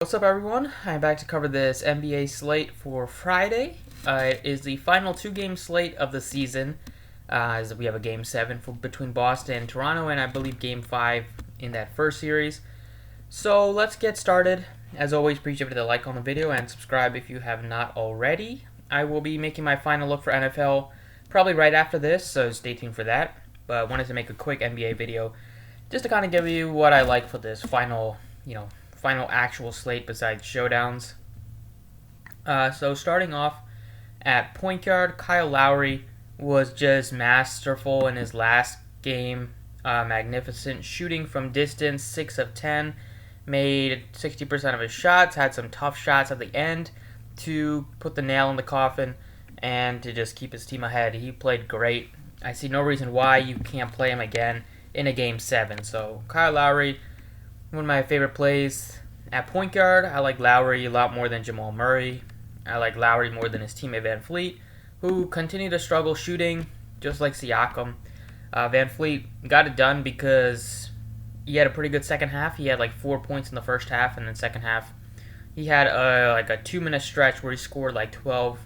What's up, everyone? I'm back to cover this NBA slate for Friday. It is the final two-game slate of the season, as we have a Game 7 between Boston and Toronto, and I believe Game 5 in that first series. So let's get started. As always, appreciate the like on the video and subscribe if you have not already. I will be making my final look for NFL probably right after this, so stay tuned for that. But I wanted to make a quick NBA video just to kind of give you what I like for this final actual slate besides showdowns. So starting off at point guard, Kyle Lowry was just masterful in his last game. Magnificent shooting from distance, 6 of 10, made 60% of his shots, had some tough shots at the end to put the nail in the coffin and to just keep his team ahead. He played great. I see no reason why you can't play him again in a Game 7. So Kyle Lowry, one of my favorite plays. At point guard, I like Lowry a lot more than Jamal Murray. I like Lowry more than his teammate Van Fleet, who continued to struggle shooting, just like Siakam. Van Fleet got it done because he had a pretty good second half. He had like 4 points in the first half, and then second half, he had like a 2-minute stretch where he scored like 12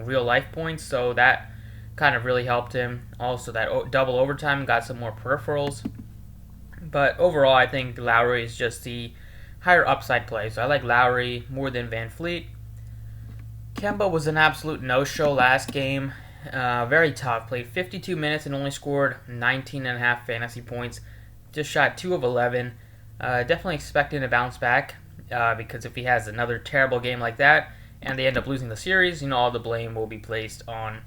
real-life points, so that kind of really helped him. Also, that double overtime got some more peripherals. But overall, I think Lowry is just the higher upside play. So I like Lowry more than Van Fleet. Kemba was an absolute no-show last game. Very tough. Played 52 minutes and only scored 19.5 fantasy points. Just shot 2 of 11. Definitely expecting to bounce back because if he has another terrible game like that and they end up losing the series, all the blame will be placed on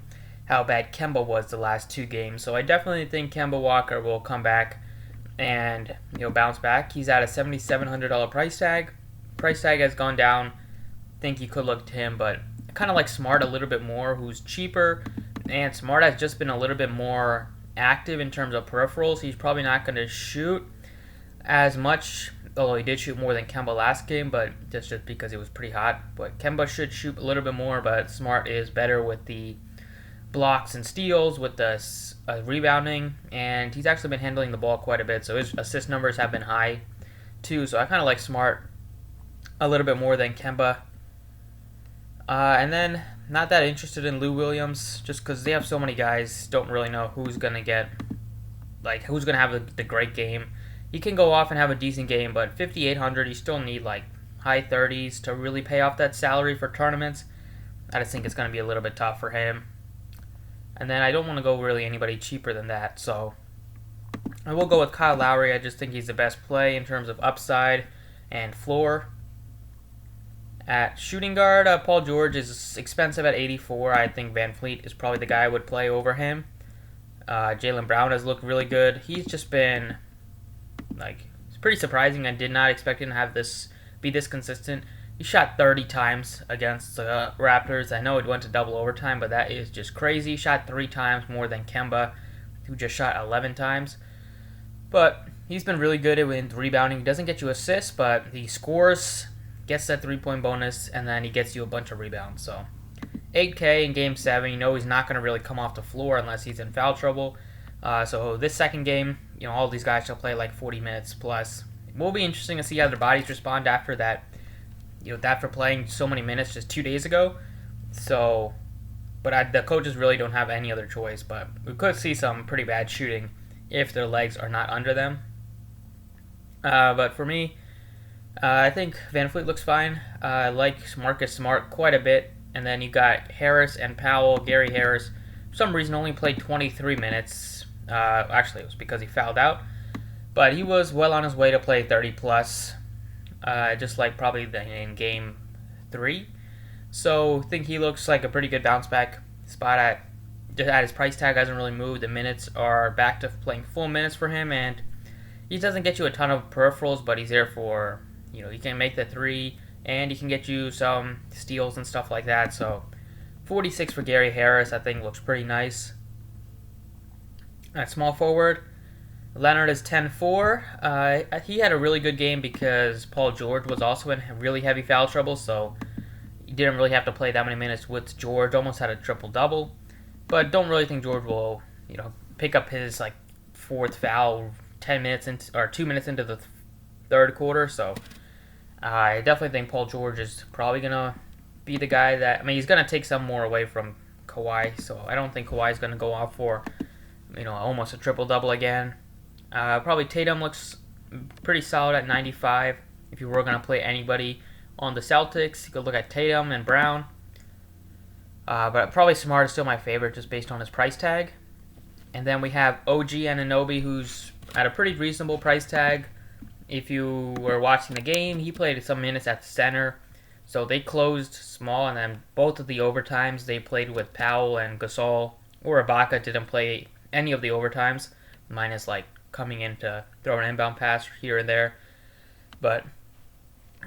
how bad Kemba was the last 2 games. So I definitely think Kemba Walker will come back and bounce back. He's at a $7,700 price tag. Price tag has gone down. I think you could look to him, but I kind of like Smart a little bit more, who's cheaper, and Smart has just been a little bit more active in terms of peripherals. He's probably not going to shoot as much, although he did shoot more than Kemba last game, but that's just because it was pretty hot. But Kemba should shoot a little bit more, but Smart is better with the blocks and steals, with the rebounding, and he's actually been handling the ball quite a bit, so his assist numbers have been high too. So I kind of like Smart a little bit more than Kemba. And then not that interested in Lou Williams, just because they have so many guys. Don't really know who's gonna have the great game. He can go off and have a decent game, but 5,800, you still need like high 30s to really pay off that salary for tournaments. I just think it's gonna be a little bit tough for him. And then I don't want to go really anybody cheaper than that, so I will go with Kyle Lowry. I just think he's the best play in terms of upside and floor. At shooting guard, Paul George is expensive at 84. I think Van Fleet is probably the guy I would play over him. Jaylen Brown has looked really good. He's just been it's pretty surprising. I did not expect him to have be this consistent. He shot 30 times against the Raptors. I know it went to double overtime, but that is just crazy. He shot 3 times more than Kemba, who just shot 11 times. But he's been really good at rebounding. He doesn't get you assists, but he scores, gets that 3-point bonus, and then he gets you a bunch of rebounds. So 8K in Game 7. He's not going to really come off the floor unless he's in foul trouble. So this second game, all these guys shall play like 40 minutes plus. It will be interesting to see how their bodies respond after that. After playing so many minutes just 2 days ago. So, but the coaches really don't have any other choice. But we could see some pretty bad shooting if their legs are not under them. But for me, I think Van Fleet looks fine. I like Marcus Smart quite a bit. And then you got Harris and Powell. Gary Harris, for some reason, only played 23 minutes. Actually, it was because he fouled out. But he was well on his way to play 30 plus. Just like probably in Game 3. So I think he looks like a pretty good bounce back spot at his price tag. Hasn't really moved. The minutes are back to playing full minutes for him, and he doesn't get you a ton of peripherals, but he's there for, he can make the 3, and he can get you some steals and stuff like that. So 46 for Gary Harris, I think looks pretty nice. At small forward, Leonard is 10-4. He had a really good game because Paul George was also in really heavy foul trouble, so he didn't really have to play that many minutes with George. Almost had a triple-double, but don't really think George will, pick up his 4th foul 2 minutes into the third quarter. So I definitely think Paul George is probably gonna be the guy that. I mean, he's gonna take some more away from Kawhi, so I don't think Kawhi's gonna go off for almost a triple double again. Probably Tatum looks pretty solid at 95. If you were gonna play anybody on the Celtics, you could look at Tatum and Brown. But probably Smart is still my favorite just based on his price tag. And then we have OG ANUNOBY, who's at a pretty reasonable price tag. If you were watching the game, he played some minutes at the center. So they closed small, and then both of the overtimes they played with Powell and Gasol. Or Ibaka didn't play any of the overtimes, minus like coming in to throw an inbound pass here and there. But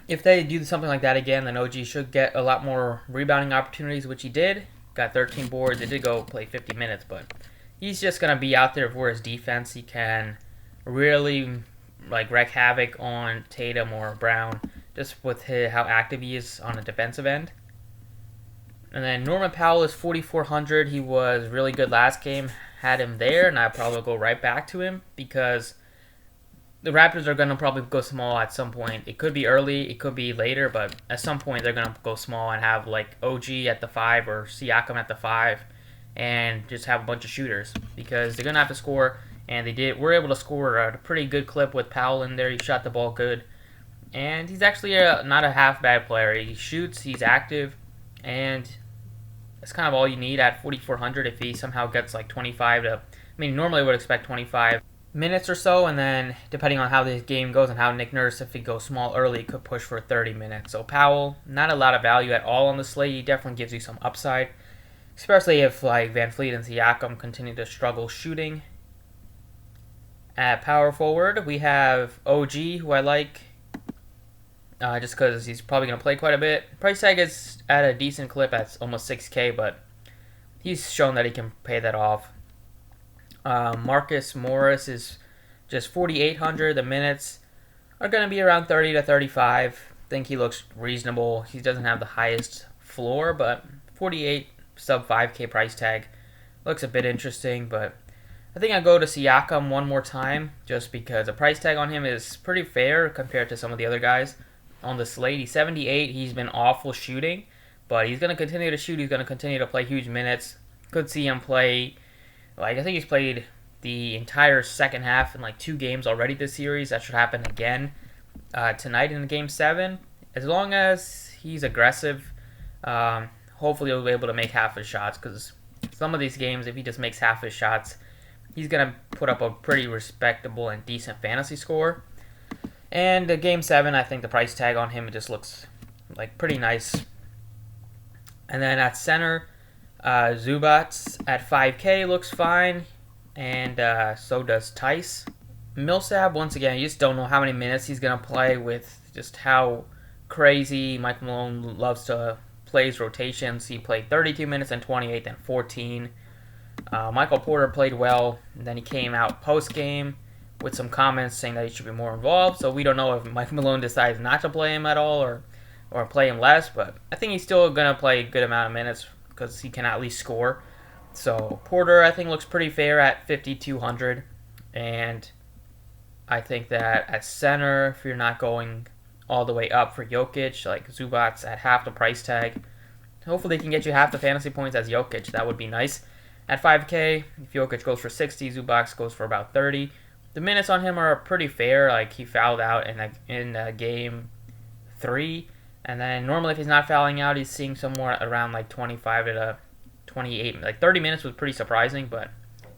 if they do something like that again, then OG should get a lot more rebounding opportunities, which he did. Got 13 boards. It did go play 50 minutes, but he's just going to be out there for his defense. He can really wreak havoc on Tatum or Brown just with how active he is on the defensive end. And then Norman Powell is 4,400. He was really good last game. Had him there, and I'd probably go right back to him because the Raptors are going to probably go small at some point. It could be early, it could be later, but at some point they're going to go small and have like OG at the 5 or Siakam at the 5 and just have a bunch of shooters because they're going to have to score, and were able to score at a pretty good clip with Powell in there. He shot the ball good, and he's actually not a half bad player. He shoots, he's active, and that's kind of all you need at 4,400 if he somehow gets like 25 to, normally I would expect 25 minutes or so, and then depending on how this game goes and how Nick Nurse, if he goes small early, could push for 30 minutes. So Powell, not a lot of value at all on the slate. He definitely gives you some upside, especially if like Van Fleet and Siakam continue to struggle shooting. At power forward, we have OG, who I like, just because he's probably going to play quite a bit. Price tag is at a decent clip at almost 6K, but he's shown that he can pay that off. Marcus Morris is just 4,800. The minutes are going to be around 30 to 35. I think he looks reasonable. He doesn't have the highest floor, but 48 sub 5K price tag looks a bit interesting. But I think I'll go to Siakam one more time just because the price tag on him is pretty fair compared to some of the other guys on the slate. He's 78. He's been awful shooting, but he's going to continue to shoot. He's going to continue to play huge minutes. Could see him play. I think he's played the entire second half in 2 games already this series. That should happen again tonight in Game 7. As long as he's aggressive, hopefully he'll be able to make half his shots because some of these games, if he just makes half his shots, he's going to put up a pretty respectable and decent fantasy score. And Game 7, I think the price tag on him just looks pretty nice. And then at center, Zubats at 5K looks fine, and so does Tice. Millsap, once again, you just don't know how many minutes he's going to play with just how crazy Mike Malone loves to play his rotations. He played 32 minutes and 28, then 14. Michael Porter played well, and then he came out post-game with some comments saying that he should be more involved, so we don't know if Mike Malone decides not to play him at all or play him less, but I think he's still going to play a good amount of minutes because he can at least score. So Porter, I think, looks pretty fair at 5,200. And I think that at center, if you're not going all the way up for Jokic, like Zubats at half the price tag, hopefully he can get you half the fantasy points as Jokic. That would be nice. At 5K, if Jokic goes for 60, Zubats goes for about 30. The minutes on him are pretty fair. He fouled out in Game 3. And then normally if he's not fouling out, he's seeing somewhere around 25 to 28. 30 minutes was pretty surprising, but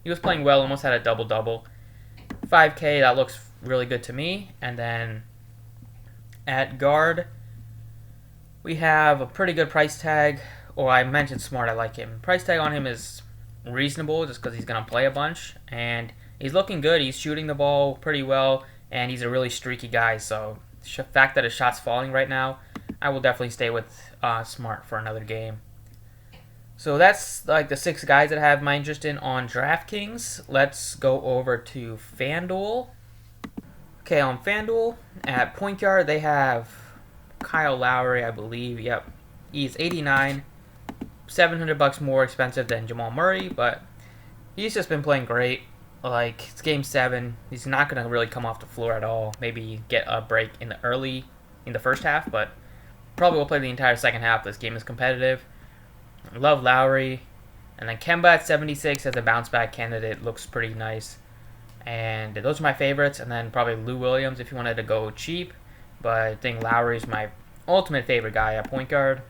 he was playing well, almost had a double-double. 5K, that looks really good to me. And then at guard, we have a pretty good price tag. Or I mentioned Smart, I like him. Price tag on him is reasonable just because he's going to play a bunch. And he's looking good. He's shooting the ball pretty well, and he's a really streaky guy. So the fact that his shot's falling right now, I will definitely stay with Smart for another game. So that's the 6 guys that I have my interest in on Draftkings. Let's go over to Fanduel. Okay, on Fanduel, at point guard, they have Kyle Lowry, I believe. Yep, he's 89, $700 more expensive than Jamal Murray, but he's just been playing great. It's Game 7. He's not going to really come off the floor at all. Maybe get a break in the early in the first half, but probably will play the entire second half. This game is competitive. I love Lowry. And then Kemba at 76 as a bounce back candidate looks pretty nice. And those are my favorites. And then probably Lou Williams if you wanted to go cheap. But I think Lowry is my ultimate favorite guy at point guard.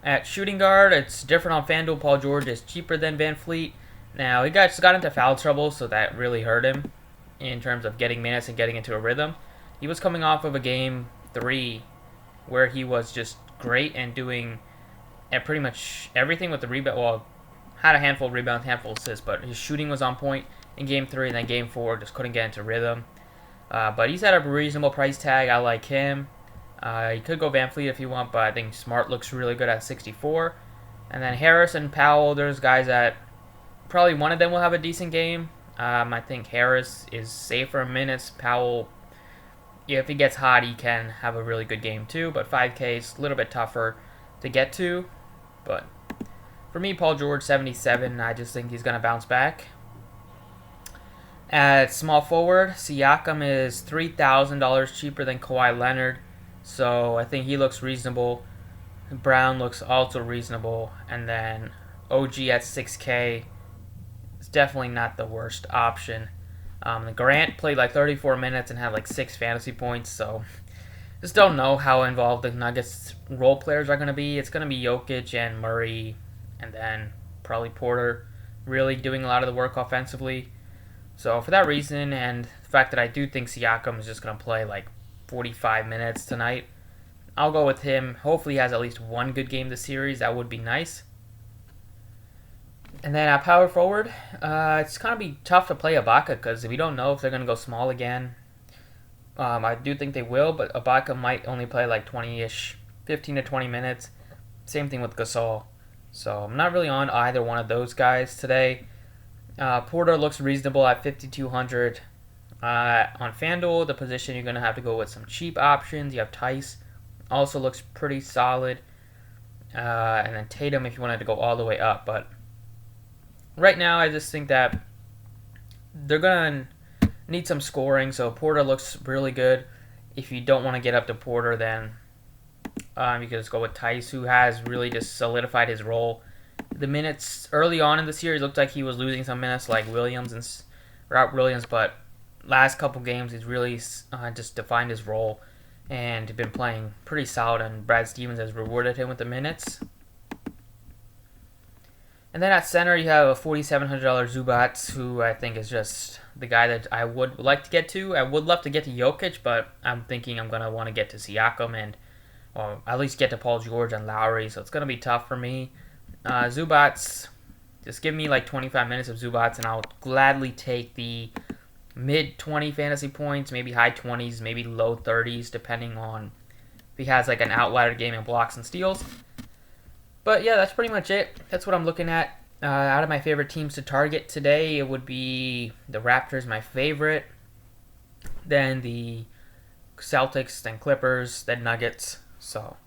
At shooting guard, it's different on Fanduel. Paul George is cheaper than Van Fleet. Now, he just got into foul trouble, so that really hurt him in terms of getting minutes and getting into a rhythm. He was coming off of a game 3 where he was just great and doing pretty much everything with the rebound. Well, had a handful of rebounds, handful of assists, but his shooting was on point in game 3, and then game 4 just couldn't get into rhythm. But he's at a reasonable price tag. I like him. You could go Van Fleet if you want, but I think Smart looks really good at 64. And then Harris and Powell, there's guys that probably one of them will have a decent game. I think Harris is safer in minutes. Powell, if he gets hot, he can have a really good game too, but 5K is a little bit tougher to get to. But for me, Paul George, 77, I just think he's going to bounce back. At small forward, Siakam is $3,000 cheaper than Kawhi Leonard, so I think he looks reasonable. Brown looks also reasonable, and then OG at 6K is definitely not the worst option. Grant played like 34 minutes and had like 6 fantasy points, so just don't know how involved the Nuggets role players are going to be. It's going to be Jokic and Murray, and then probably Porter really doing a lot of the work offensively. So for that reason, and the fact that I do think Siakam is just going to play like 45 minutes tonight, I'll go with him. Hopefully he has at least one good game this series. That would be nice. And then at power forward, it's going to be tough to play Ibaka because we don't know if they're going to go small again. I do think they will, but Ibaka might only play like 20-ish, 15 to 20 minutes. Same thing with Gasol. So I'm not really on either one of those guys today. Porter looks reasonable at 5,200. On FanDuel, the position you're going to have to go with some cheap options. You have Tice, also looks pretty solid. And then Tatum if you wanted to go all the way up. But right now, I just think that they're going to need some scoring, so Porter looks really good. If you don't want to get up to Porter, then you can just go with Tice, who has really just solidified his role. The minutes early on in the series looked like he was losing some minutes, like Williams and Robert Williams, but last couple games he's really just defined his role and been playing pretty solid, and Brad Stevens has rewarded him with the minutes. And then at center, you have a $4,700 Zubats, who I think is just the guy that I would like to get to. I would love to get to Jokic, but I'm thinking I'm going to want to get to Siakam and at least get to Paul George and Lowry, so it's going to be tough for me. Zubats, just give me like 25 minutes of Zubats, and I'll gladly take the mid-20 fantasy points, maybe high 20s, maybe low 30s, depending on if he has like an outlier game in blocks and steals. But yeah, that's pretty much it. That's what I'm looking at. Out of my favorite teams to target today, it would be the Raptors, my favorite. Then the Celtics, then Clippers, then Nuggets. So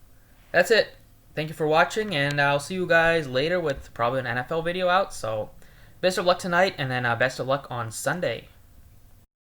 that's it. Thank you for watching, and I'll see you guys later with probably an NFL video out. So best of luck tonight, and then best of luck on Sunday.